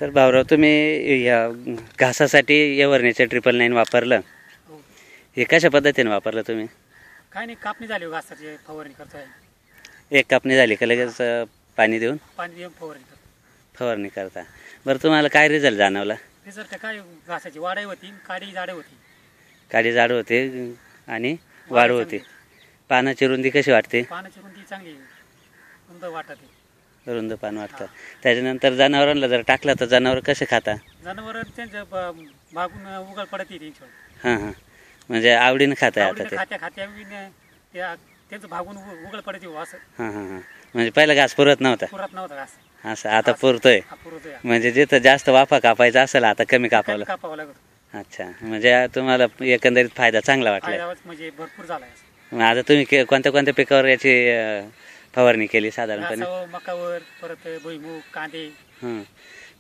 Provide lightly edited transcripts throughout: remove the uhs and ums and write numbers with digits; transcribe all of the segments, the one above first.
तर भाऊराव तुम्ही या घासासाठी एव्हरनेचर 999 वापरलं, हो. हे कशा पद्धतीने वापरलं तुम्ही? काय नाही, कापणी झाली हो घासाची, फवारणी करतोय. एक कापणी झाली का लगेच पाणी देऊन पाणी देऊन फवारणी करतो. फवारणी करता? बरं, तुम्हाला काय रिझल्ट जाणवला? रिझल्ट काय, घासाची वाढही होती, काडी जाडे होती. काडी जाड होते आणि वाढ होते. पानाची रुंदी कशी वाटते? पानाची रुंदी चांगली रुंद वाटते. रुंद पान वाटतं. त्याच्यानंतर जनावरांना जर टाकलं तर जनावर कसे खाता? जनावर त्यांच्या भागून उघड पडत येते. हां हां, म्हणजे आवडीनं खाताय आता ते? खात्या खात्या त्यांचं भागून उघड पडत येऊ असं. हां हां हां, म्हणजे पहिला घास पुरत नव्हता? पुरत नव्हता घास, असं आता पुरतोय. पुरतोय. म्हणजे जिथं जास्त वाफा कापायचा असेल आता कमी कापावलं? कापावं लागत. अच्छा, म्हणजे तुम्हाला एकंदरीत फायदा चांगला वाटला? म्हणजे भरपूर झाला. मग आता तुम्ही कोणत्या कोणत्या पिकावर याची फवारणी केली साधारणपणे? मकावर, परत भुईमूग, कांदे.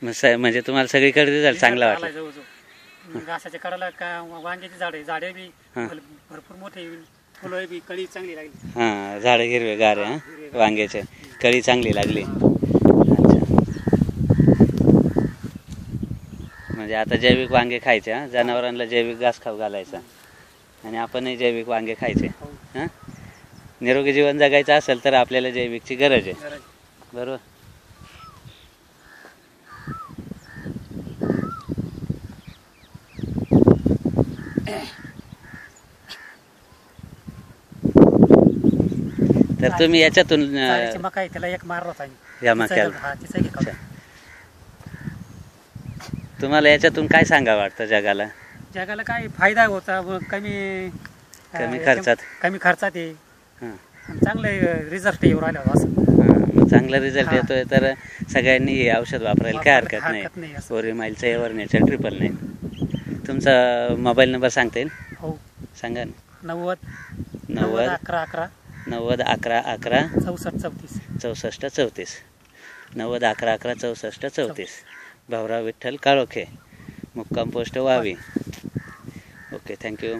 म्हणजे तुम्हाला सगळीकडे रिझल्ट चांगला वाटला? जवळजवळ घासाच्या कडाला वांग्याची झाडे बी भरपूर मोठे, फुलं बी, कळी चांगली लागली. हां, झाडं हिरवे गार आहे. वांग्याचे कळी चांगली लागली. म्हणजे आता जैविक वांगे खायचे, जनावरांना जैविक घास खाऊ घालायचा आणि आपणही जैविक वांगे खायचे. हां, निरोगी जीवन जगायचं असेल तर आपल्याला जैविकची गरज आहे, बरोबर? तर तुम्ही याच्यातून मका त्याला एक मारला होता या मक्याला, तुम्हाला याच्यातून काय सांगा वाटतं जगाला? जगाला काय फायदा होता, कमी खर्चात आहे. चांगलं रिझल्ट येऊ राहिला असं. चांगला रिझल्ट येतोय तर सगळ्यांनी हे औषध वापरायला काय हरकत नाही. ओरिमाइलचं एव्हरनेचर 999. तुमचा मोबाईल नंबर सांगता येईल? हो, सांगा ना. 90 11 11 90 11 11 64 34 64 90 11 11 64 34. भाऊराव विठ्ठल काळोखे, मुक्काम पोस्ट वावी. Okay, thank you.